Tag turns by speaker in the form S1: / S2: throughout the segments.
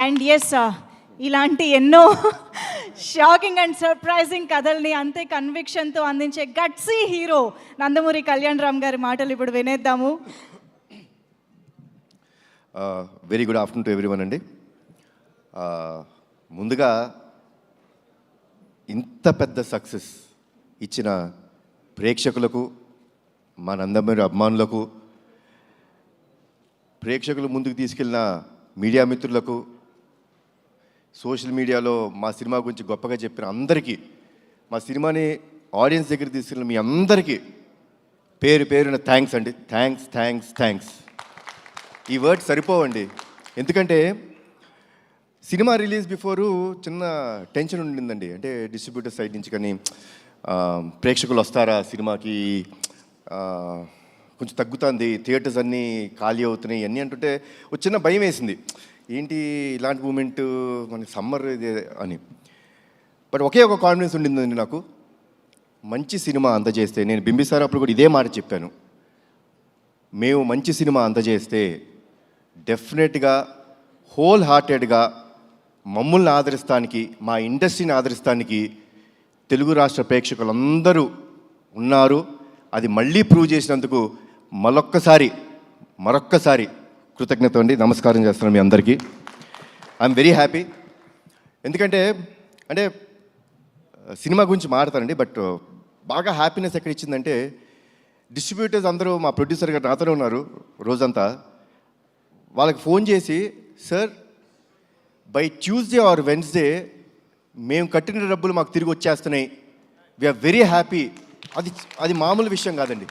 S1: And yes ఇలాంటి ఎన్నో shocking and surprising కథల్ని అంతే కన్విక్షన్తో అందించే గట్సీ హీరో నందమూరి కళ్యాణ్ రామ్ గారి మాటలు ఇప్పుడు వినేద్దాము.
S2: Very good afternoon to everyone అండి. ముందుగా ఇంత పెద్ద సక్సెస్ ఇచ్చిన ప్రేక్షకులకు, మా నందమూరి అభిమానులకు, ప్రేక్షకులు ముందుకు తీసుకెళ్ళిన మీడియా మిత్రులకు, సోషల్ మీడియాలో మా సినిమా గురించి గొప్పగా చెప్పిన అందరికీ, మా సినిమాని ఆడియన్స్ దగ్గర తీసుకెళ్ళిన మీ అందరికీ పేరు పేరున థ్యాంక్స్ అండి. Thanks thanks thanks. ఈ వర్డ్ సరిపోవండి. ఎందుకంటే సినిమా రిలీజ్ బిఫోరు చిన్న టెన్షన్ ఉండిందండి. అంటే డిస్ట్రిబ్యూటర్ సైడ్ నుంచి కానీ ప్రేక్షకులు వస్తారా సినిమాకి, కొంచెం తగ్గుతుంది, థియేటర్స్ అన్నీ ఖాళీ అవుతున్నాయి అన్నీ అంటుంటే ఒక చిన్న భయం వేసింది. ఏంటి ఇలాంటి మూమెంట్ మనకి సమ్మర్ ఇది అని. బట్ ఒకే ఒక కాన్ఫిడెన్స్ ఉండిందండి నాకు. మంచి సినిమా అందజేస్తే, నేను బింబిసార్ అప్పుడు కూడా ఇదే మాట చెప్పాను, మేము మంచి సినిమా అందజేస్తే డెఫినెట్గా హోల్ హార్టెడ్గా మమ్మల్ని ఆదరిస్తానికి, మా ఇండస్ట్రీని ఆదరిస్తానికి తెలుగు రాష్ట్ర ప్రేక్షకులందరూ ఉన్నారు. అది మళ్ళీ ప్రూవ్ చేసినందుకు మరొక్కసారి కృతజ్ఞత అండి. నమస్కారం చేస్తున్నాను మీ అందరికీ. I'm very happy. ఎందుకంటే సినిమా గురించి మాట్లాడతానండి, బట్ బాగా హ్యాపీనెస్ ఎక్కడ ఇచ్చిందంటే డిస్ట్రిబ్యూటర్స్ అందరూ, మా ప్రొడ్యూసర్ గారు నాతోనే ఉన్నారు రోజంతా, వాళ్ళకి ఫోన్ చేసి, sir by Tuesday or Wednesday మేము కట్టిన డబ్బులు మాకు తిరిగి వచ్చేస్తున్నాయి, వీఆర్ వెరీ హ్యాపీ. అది మామూలు విషయం కాదండి.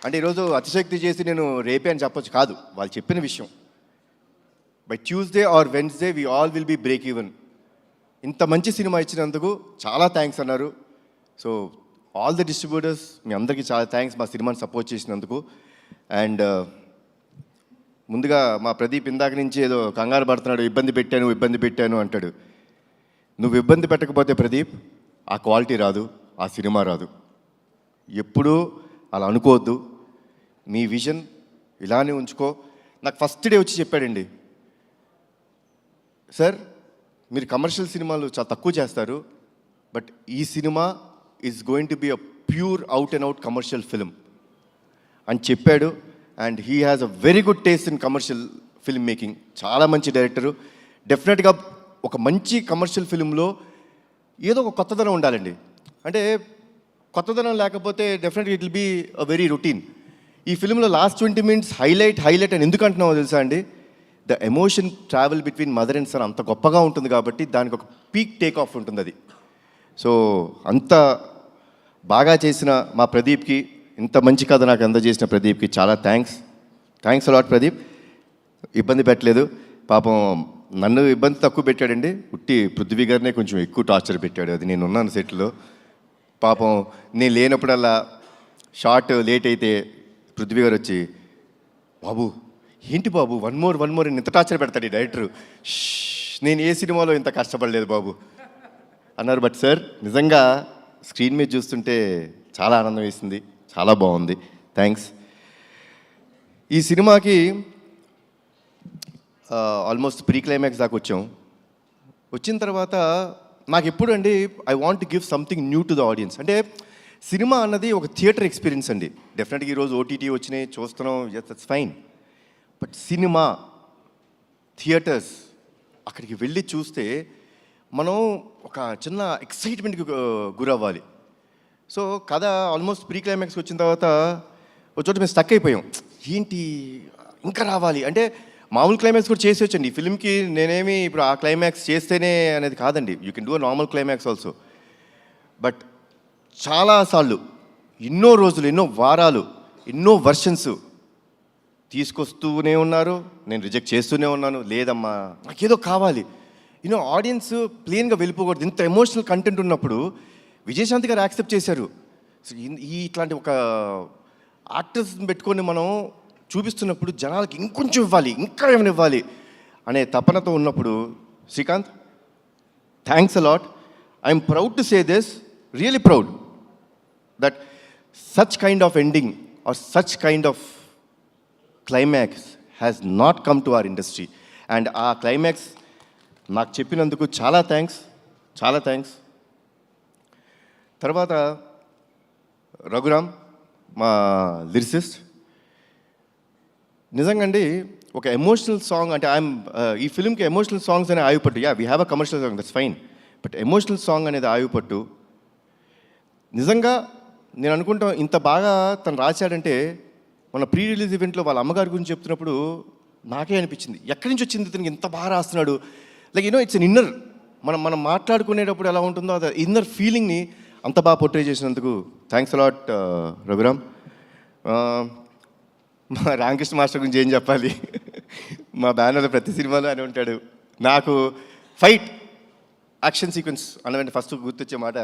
S2: అంటే ఈరోజు అతిశక్తి చేసి నేను రేపే అని చెప్పొచ్చు కాదు, వాళ్ళు చెప్పిన విషయం. By Tuesday or Wednesday we all will be break even. ఇంత మంచి సినిమా ఇచ్చినందుకు చాలా థ్యాంక్స్ అన్నారు. సో ఆల్ ది డిస్ట్రిబ్యూటర్స్, మీ అందరికీ చాలా థ్యాంక్స్ మా సినిమాని సపోర్ట్ చేసినందుకు. అండ్ ముందుగా మా ప్రదీప్ ఇందాక నుంచి ఏదో కంగారు పడుతున్నాడు, ఇబ్బంది పెట్టాను అంటాడు. నువ్వు ఇబ్బంది పెట్టకపోతే ప్రదీప్ ఆ క్వాలిటీ రాదు, ఆ సినిమా రాదు. ఎప్పుడూ అలా అనుకోవద్దు. మీ విజన్ ఇలానే ఉంచుకో. నాకు ఫస్ట్ డే వచ్చి చెప్పాడండి, సార్ మీరు కమర్షియల్ సినిమాలు చాలా తక్కువ చేస్తారు, బట్ ఈ cinema is going to be a pure out and out commercial film అని చెప్పాడు. And he has a very good taste in commercial film making. చాలా మంచి డైరెక్టరు. డెఫినెట్గా ఒక మంచి కమర్షియల్ ఫిల్మ్లో ఏదో ఒక కొత్తదనం ఉండాలండి. అంటే కొత్తదనం లేకపోతే డెఫినెట్గా it will be a very routine. ఈ ఫిల్మ్లో లాస్ట్ 20 minutes హైలైట్ అని ఎందుకు అంటున్నామో తెలుసా అండి? The emotion travel between mother and son అంత గొప్పగా ఉంటుంది కాబట్టి దానికి ఒక పీక్ టేక్ ఆఫ్ ఉంటుంది అది. సో అంత బాగా చేసిన మా ప్రదీప్కి, ఇంత మంచి కథ నాకు అందజేసిన ప్రదీప్కి చాలా థ్యాంక్స్ అలాట్ ప్రదీప్. ఇబ్బంది పెట్టలేదు పాపం. నన్ను ఇబ్బంది తక్కువ పెట్టాడండి, ఉట్టి పృథ్వీ గారినే కొంచెం ఎక్కువ టార్చర్ పెట్టాడు. అది నేను ఉన్నాను సెట్లో. పాపం నేను లేనప్పుడల్లా షార్ట్ లేట్ అయితే పృథ్వీ గారు వచ్చి, బాబు ఏంటి బాబు వన్ మోర్ ఇంత టార్చర్ పెడతాడు ఈ డైరెక్టరు, నేను ఏ సినిమాలో ఇంత కష్టపడలేదు బాబు అన్నారు. బట్ సార్ నిజంగా స్క్రీన్ మీద చూస్తుంటే చాలా ఆనందం వేసింది, చాలా బాగుంది. థ్యాంక్స్. ఈ సినిమాకి ఆల్మోస్ట్ ప్రీ క్లైమాక్స్ దాకా వచ్చిన తర్వాత నాకు ఎప్పుడు అండి I want to give something new to the audience. అంటే సినిమా అన్నది ఒక థియేటర్ ఎక్స్పీరియన్స్ అండి. డెఫినెట్గా ఈరోజు ఓటీటీ వచ్చినాయి, చూస్తున్నాం, that's fine. But cinema theatres అక్కడికి వెళ్ళి చూస్తే మనం ఒక చిన్న ఎక్సైట్మెంట్కి గురవ్వాలి. సో కథ ఆల్మోస్ట్ ప్రీ క్లైమాక్స్కి వచ్చిన తర్వాత ఒక చోట మేము స్టక్ అయిపోయాం. ఏంటి ఇంకా రావాలి అంటే, మామూలు క్లైమాక్స్ కూడా చేసి వచ్చండి ఈ ఫిల్మ్కి. నేనేమి ఇప్పుడు ఆ క్లైమాక్స్ చేస్తేనే అనేది కాదండి, you can do a normal climax also. But చాలాసార్లు, ఎన్నో రోజులు, ఎన్నో వారాలు, ఎన్నో వర్షన్స్ తీసుకొస్తూనే ఉన్నారు, నేను రిజెక్ట్ చేస్తూనే ఉన్నాను. లేదమ్మా నాకేదో కావాలి, ఆడియన్స్ ప్లెయిన్గా వెళ్ళిపోకూడదు. ఇంత ఎమోషనల్ కంటెంట్ ఉన్నప్పుడు విజయశాంతి గారు యాక్సెప్ట్ చేశారు. సో ఇట్లాంటి ఒక యాక్టర్స్ని పెట్టుకొని మనం చూపిస్తున్నప్పుడు జనాలకి ఇంకొంచెం ఇవ్వాలి, ఇంకా ఏమైనా ఇవ్వాలి అనే తపనతో ఉన్నప్పుడు, Srikanth thanks a lot. I'm proud to say this, really proud that such kind of ending or such kind of climax has not come to our industry. And ఆ క్లైమాక్స్ నాకు చెప్పినందుకు చాలా థ్యాంక్స్. తర్వాత రఘురామ్ మా లిరిసిస్ట్, నిజంగా అండి ఒక ఎమోషనల్ సాంగ్ అంటే ఈ ఫిల్మ్కి ఎమోషనల్ సాంగ్స్ అనే ఆయుపట్టు. We have a commercial song, that's fine, but emotional song అనేది ఆయుపట్టు. నిజంగా నేను అనుకుంటాం ఇంత బాగా తను రాశాడంటే మన ప్రీ రిలీజ్ ఈవెంట్లో వాళ్ళ అమ్మగారి గురించి చెప్తున్నప్పుడు నాకే అనిపించింది, ఎక్కడి నుంచి వచ్చింది ఇతనికి ఇంత బాగా రాస్తున్నాడు. లైక్ ఇట్స్ అన్ ఇన్నర్, మనం మాట్లాడుకునేటప్పుడు ఎలా ఉంటుందో అది ఇన్నర్ ఫీలింగ్ని అంత బాగా పోర్ట్రే చేసినందుకు థ్యాంక్స్ అలాట్ రఘురామ్. మా రామకృష్ణ మాస్టర్ గురించి ఏం చెప్పాలి, మా బ్యానర్ ప్రతి సినిమాలో అని ఉంటాడు. నాకు ఫైట్ యాక్షన్ సీక్వెన్స్ అన్నవంటే ఫస్ట్ గుర్తొచ్చే మాట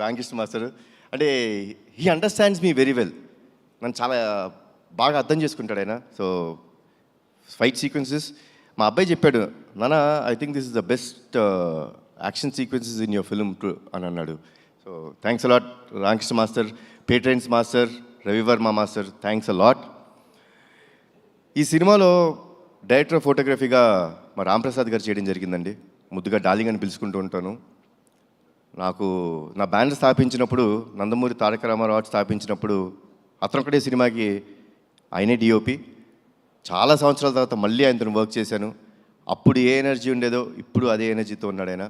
S2: రామకృష్ణ మాస్టర్. అంటే he understands me very well, నన్ను చాలా బాగా అర్థం చేసుకుంటాడు ఆయన. సో ఫైట్ సీక్వెన్సెస్ మా అబ్బాయి చెప్పాడు, నాన్న I think this is the best action sequences in your film అని అన్నాడు. So thanks a lot Ramakrishna master, పేట్రైన్స్ master, Ravi Varma master, thanks a lot. ఈ సినిమాలో డైరెక్టర్ ఆఫ్ ఫోటోగ్రఫీగా మా రాంప్రసాద్ గారు చేయడం జరిగిందండి. ముద్దుగా డార్లింగ్ అని పిలుచుకుంటూ ఉంటాను. నాకు నా బ్యానర్ స్థాపించినప్పుడు, నందమూరి తారక రామారావు స్థాపించినప్పుడు అతనొక్కడే సినిమాకి ఆయనే డిఓపి. చాలా సంవత్సరాల తర్వాత మళ్ళీ ఆయనతో వర్క్ చేశాను. అప్పుడు ఏ ఎనర్జీ ఉండేదో ఇప్పుడు అదే ఎనర్జీతో ఉన్నాడు ఆయన.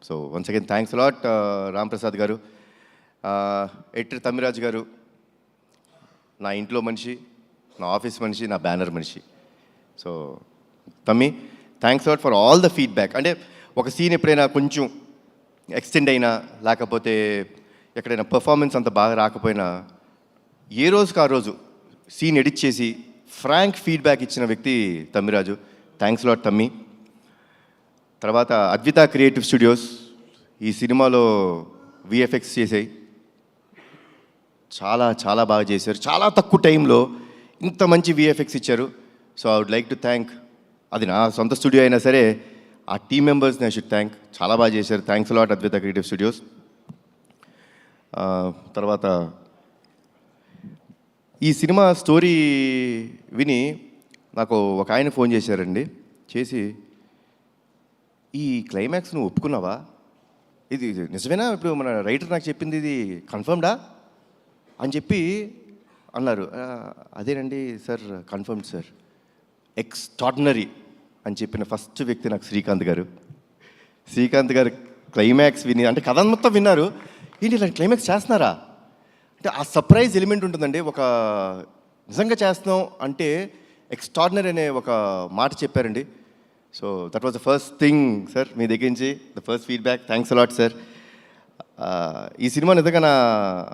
S2: So once again thanks a lot Ramprasad గారు. ఎడిటర్ తమ్మిరాజు గారు నా ఇంట్లో మనిషి, నా ఆఫీస్ మనిషి, నా బ్యానర్ మనిషి. సో తమ్మి thanks a lot for all the feedback. అంటే ఒక సీన్ ఎప్పుడైనా కొంచెం ఎక్స్టెండ్ అయినా లేకపోతే ఎక్కడైనా పర్ఫార్మెన్స్ అంత బాగా రాకపోయినా ఏ రోజుకి ఆ రోజు సీన్ ఎడిట్ చేసి ఫ్రాంక్ ఫీడ్బ్యాక్ ఇచ్చిన వ్యక్తి తమ్మిరాజు. థ్యాంక్స్ లాట్ తమ్మి. తర్వాత అద్విత క్రియేటివ్ స్టూడియోస్ ఈ సినిమాలో విఎఫ్ఎక్స్ చేసాయి, చాలా బాగా చేశారు. చాలా తక్కువ టైంలో ఇంత మంచి విఎఫ్ఎక్స్ ఇచ్చారు. So I would like to thank, అది నా సొంత స్టూడియో అయినా సరే ఆ టీమ్ మెంబర్స్ని ఐ షుడ్ థ్యాంక్. చాలా బాగా చేశారు. Thanks lot Advitha creative studios. తర్వాత ఈ సినిమా స్టోరీ విని నాకు ఒక ఆయన ఫోన్ చేశారండి. చేసి ఈ క్లైమాక్స్ నువ్వు ఒప్పుకున్నావా, ఇది నిజమేనా, ఇప్పుడు మన రైటర్ నాకు చెప్పింది ఇది కన్ఫర్మ్డా అని చెప్పి అన్నారు. అదేనండి సార్, కన్ఫర్మ్డ్ సార్, ఎక్స్ట్రాడినరీ అని చెప్పిన ఫస్ట్ వ్యక్తి నాకు శ్రీకాంత్ గారు. శ్రీకాంత్ గారు క్లైమాక్స్ విని, అంటే కథ మొత్తం విన్నారు, ఏంటి ఇలాంటి క్లైమాక్స్ చేస్తున్నారా అంటే ఆ సర్ప్రైజ్ ఎలిమెంట్ ఉంటుందండి. ఒక నిజంగా చేస్తున్నాం అంటే ఎక్స్ట్రాడినరీ అనే ఒక మాట చెప్పారండి. So that was the first thing sir, మీ దగ్గర నుంచి the first feedback. Thanks a lot sir. ఈ సినిమా నిజంగా నా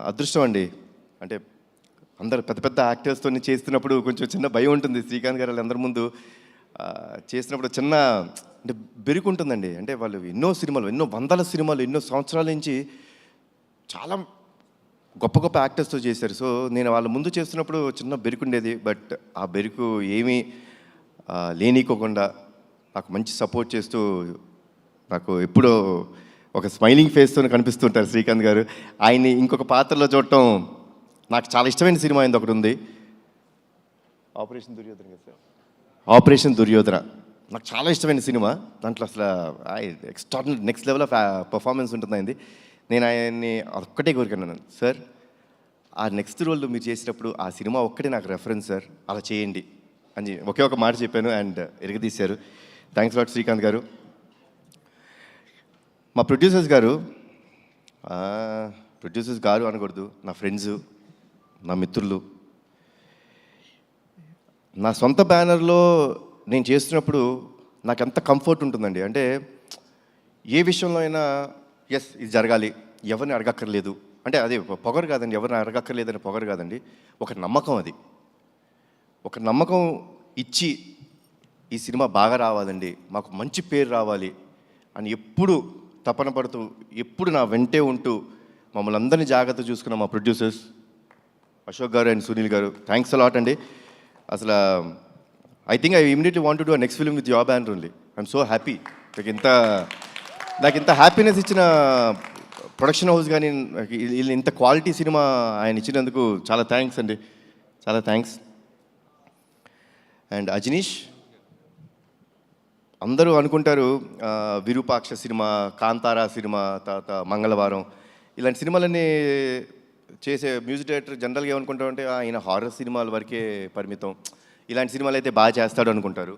S2: అదృష్టం అండి. అంటే అందరు పెద్ద పెద్ద యాక్టర్స్తో చేస్తున్నప్పుడు కొంచెం చిన్న భయం ఉంటుంది. శ్రీకాంత్ గారు అందరి ముందు చేసినప్పుడు చిన్న అంటే బెరుకు ఉంటుందండి. అంటే వాళ్ళు ఎన్నో సినిమాలు, ఎన్నో వందల సినిమాలు, ఎన్నో సంవత్సరాల నుంచి చాలా గొప్ప గొప్ప యాక్టర్స్తో చేశారు. సో నేను వాళ్ళ ముందు చేస్తున్నప్పుడు చిన్న బెరుకు ఉండేది. బట్ ఆ బెరుకు ఏమీ లేనికోకుండా నాకు మంచి సపోర్ట్ చేస్తూ నాకు ఎప్పుడో ఒక స్మైలింగ్ ఫేస్తో కనిపిస్తుంటారు శ్రీకాంత్ గారు. ఆయన్ని ఇంకొక పాత్రలో చూడటం నాకు చాలా ఇష్టమైన సినిమా అయింది ఒకటి ఉంది, ఆపరేషన్ దుర్యోధన కదా సార్. ఆపరేషన్ దుర్యోధన నాకు చాలా ఇష్టమైన సినిమా. దాంట్లో అసలు extraordinary next level of performance ఉంటుంది అయింది. నేను ఆయన్ని ఒక్కటే కోరికన్నాను, సార్ ఆ నెక్స్ట్ రోల్ మీరు చేసినప్పుడు ఆ సినిమా ఒక్కటే నాకు రెఫరెన్స్ సార్, అలా చేయండి అని ఒకే ఒక మాట చెప్పాను అండ్ ఎరగదీశారు. థ్యాంక్స్ లాట్ శ్రీకాంత్ గారు. మా ప్రొడ్యూసర్స్ గారు అనకూడదు, నా ఫ్రెండ్స్, నా మిత్రులు. నా సొంత బ్యానర్లో నేను చేస్తున్నప్పుడు నాకు ఎంత కంఫర్ట్ ఉంటుందండి. అంటే ఏ విషయంలో అయినా ఎస్ ఇది జరగాలి, ఎవరిని అడగక్కర్లేదు, అంటే అదే పొగరు కాదండి, ఎవరిని అడగక్కర్లేదని పొగరు కాదండి, ఒక నమ్మకం. అది ఒక నమ్మకం ఇచ్చి ఈ సినిమా బాగా రావాలండి, మాకు మంచి పేరు రావాలి అని ఎప్పుడు తపన పడుతూ, ఎప్పుడు నా వెంటే ఉంటూ మమ్మల్ని అందరినీ జాగ్రత్త చూసుకున్న మా ప్రొడ్యూసర్స్ అశోక్ గారు అండ్ సునీల్ గారు, థ్యాంక్స్ అలాట్ అండి. అసలు I think I immediately want to do next film with your banner only. I'm so happy. నాకు ఇంత హ్యాపీనెస్ ఇచ్చిన ప్రొడక్షన్ హౌస్ కానీ ఇంత క్వాలిటీ సినిమా ఆయన ఇచ్చినందుకు చాలా థ్యాంక్స్ అండి, చాలా థ్యాంక్స్. అండ్ అజనీష్, అందరూ అనుకుంటారు విరూపాక్ష సినిమా, కాంతారా సినిమా, తర్వాత మంగళవారం ఇలాంటి సినిమాలన్నీ చేసే మ్యూజిక్ డైరెక్టర్ జనరల్గా ఏమనుకుంటారంటే ఈయన హారర్ సినిమాల వరకే పరిమితం, ఇలాంటి సినిమాలు అయితే బాగా చేస్తాడు అనుకుంటారు.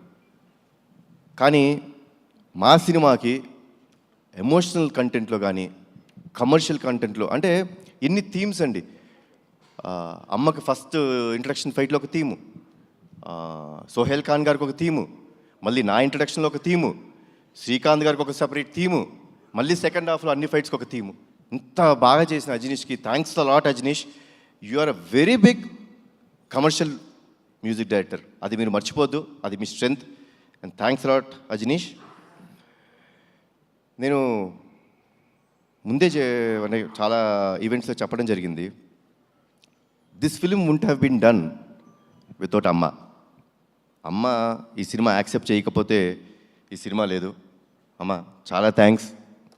S2: కానీ మా సినిమాకి ఎమోషనల్ కంటెంట్లో కానీ కమర్షియల్ కంటెంట్లో అంటే ఎన్ని థీమ్స్ అండి. అమ్మకి ఫస్ట్ ఇంట్రడక్షన్ ఫైట్లో ఒక థీము, సోహెల్ ఖాన్ గారికి ఒక థీము, మళ్ళీ నా ఇంట్రడక్షన్లో ఒక థీము, శ్రీకాంత్ గారికి ఒక సపరేట్ థీము, మళ్ళీ సెకండ్ హాఫ్లో అన్ని ఫైట్స్కి ఒక థీము. ఇంత బాగా చేసిన అజనీష్కి thanks a lot Ajaneesh. You are a very big commercial music director, అది మీరు మర్చిపోద్దు, అది మీ strength. And thanks lot Ajaneesh. నేను ముందే అంటే చాలా ఈవెంట్స్లో చెప్పడం జరిగింది, this film won't have been done without అమ్మ. అమ్మ ఈ సినిమా యాక్సెప్ట్ చేయకపోతే ఈ సినిమా లేదు. అమ్మ చాలా థ్యాంక్స్,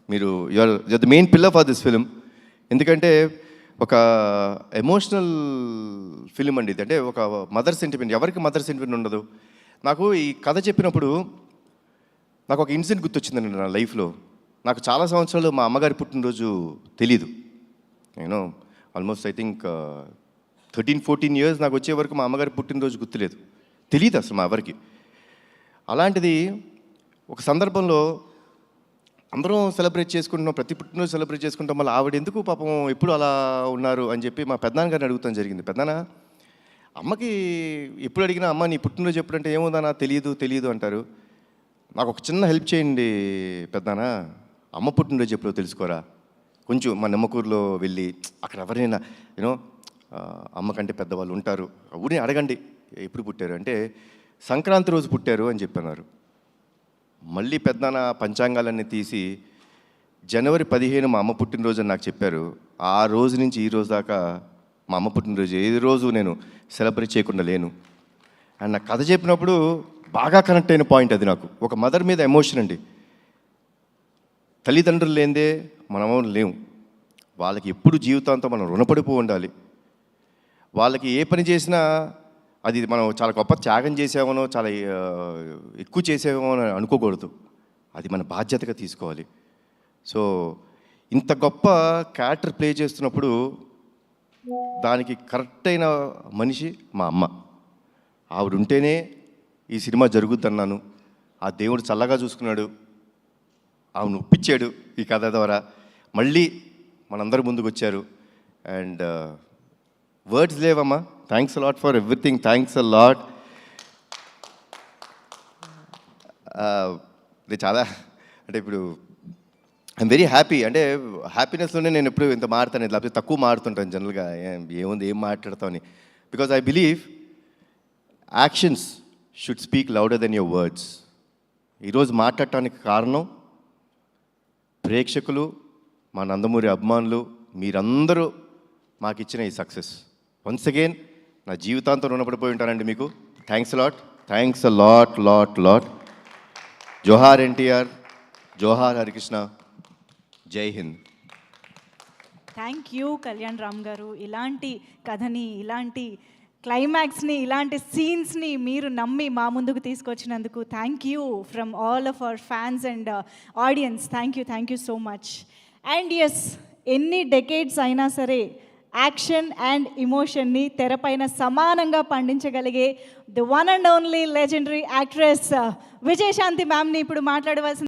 S2: మీరు you are the main pillar for this film. ఎందుకంటే ఒక ఎమోషనల్ ఫిలిం అండి ఇది, అంటే ఒక మదర్ సెంటిమెంట్. ఎవరికి మదర్ సెంటిమెంట్ ఉండదు? నాకు ఈ కథ చెప్పినప్పుడు నాకు ఒక ఇన్సిడెంట్ గుర్తొచ్చిందండి నా లైఫ్లో. నాకు చాలా సంవత్సరాలు మా అమ్మగారి పుట్టినరోజు తెలీదు. నేను ఆల్మోస్ట్ ఐ థింక్ 13-14 ఇయర్స్ నాకు వచ్చే వరకు మా అమ్మగారి పుట్టినరోజు గుర్తులేదు, తెలియదు అసలు మా ఎవరికి. అలాంటిది ఒక సందర్భంలో అందరం సెలబ్రేట్ చేసుకుంటున్నాం, ప్రతి పుట్టినరోజు సెలబ్రేట్ చేసుకుంటాం, మళ్ళీ ఆవిడ ఎందుకు పాపం ఎప్పుడు అలా ఉన్నారు అని చెప్పి మా పెద్దనాన్న గారిని అడుగుతాం జరిగింది. పెద్దనాన్న, అమ్మకి ఎప్పుడు అడిగినా అమ్మ నీ పుట్టినరోజు ఎప్పుడంటే ఏముందన్నా తెలియదు అంటారు. నాకు ఒక చిన్న హెల్ప్ చేయండి పెద్దనాన్న, అమ్మ పుట్టినరోజు ఎప్పుడో తెలుసుకోరా, కొంచెం మా నిమ్మకూరులో వెళ్ళి అక్కడ ఎవరైనా యూనో అమ్మ కంటే పెద్దవాళ్ళు ఉంటారు, ఊరిని అడగండి ఎప్పుడు పుట్టారు అంటే సంక్రాంతి రోజు పుట్టారు అని చెప్పన్నారు. మళ్ళీ పెద్దనాన్న పంచాంగాలన్నీ తీసి జనవరి 15 మా అమ్మ పుట్టినరోజు అని నాకు చెప్పారు. ఆ రోజు నుంచి ఈ రోజు దాకా మా అమ్మ పుట్టినరోజు ఏ రోజు నేను సెలబ్రేట్ చేయకుండా లేను. అండ్ నాకు కథ చెప్పినప్పుడు బాగా కనెక్ట్ అయిన పాయింట్ అది. నాకు ఒక మదర్ మీద ఎమోషన్ అండి. తల్లిదండ్రులు లేనిదే మనం లేము. వాళ్ళకి ఎప్పుడు జీవితాంతం మనం రుణపడిపో ఉండాలి. వాళ్ళకి ఏ పని చేసినా అది మనం చాలా గొప్ప త్యాగం చేసామనో చాలా ఎక్కువ చేసామో అని అనుకోకూడదు, అది మన బాధ్యతగా తీసుకోవాలి. సో ఇంత గొప్ప క్యారెక్టర్ ప్లే చేస్తున్నప్పుడు దానికి కరెక్ట్ అయిన మనిషి మా అమ్మ. ఆవిడ ఉంటేనే ఈ సినిమా జరుగుద్దన్నాను. ఆ దేవుడు చల్లగా చూసుకున్నాడు, ఆవిడ ఒప్పించాడు ఈ కథ ద్వారా. మళ్ళీ మనందరి ముందుకు వచ్చారు. అండ్ వర్డ్స్ లేవమ్మా, thanks a lot for everything, thanks a lot. ఇది చాలా అంటే ఇప్పుడు ఐఎమ్ వెరీ హ్యాపీ. అంటే హ్యాపీనెస్లోనే నేను ఎప్పుడు ఇంత మాడతాను, లేకపోతే తక్కువ మాడుతుంటాను జనరల్గా, ఏముంది ఏం మాట్లాడతామని. Because I believe actions should speak louder than your words. ఈరోజు మాట్లాడటానికి కారణం ప్రేక్షకులు, మా నందమూరి అభిమానులు, మీరందరూ మాకు ఇచ్చిన ఈ సక్సెస్. వన్స్ అగైన్ నా జీవితాంతం రుణపడిపోయి ఉంటానండి మీకు. Thanks lot, thanks a lot lot lot. జోహార్ ఎన్టీఆర్, జోహార్ హరికృష్ణ, జై హింద్.
S1: థ్యాంక్ యూ కళ్యాణ్ రామ్ గారు. ఇలాంటి కథని, ఇలాంటి క్లైమాక్స్ని, ఇలాంటి సీన్స్ని మీరు నమ్మి మా ముందుకు తీసుకొచ్చినందుకు thank you from all of our fans and audience. Thank you so much. And yes, ఎన్ని డెకేడ్స్ అయినా సరే యాక్షన్ అండ్ ఇమోషన్ని తెరపైన సమానంగా పండించగలిగే the one and only legendary actress Vijayashanti మ్యామ్ని ఇప్పుడు మాట్లాడవలసింది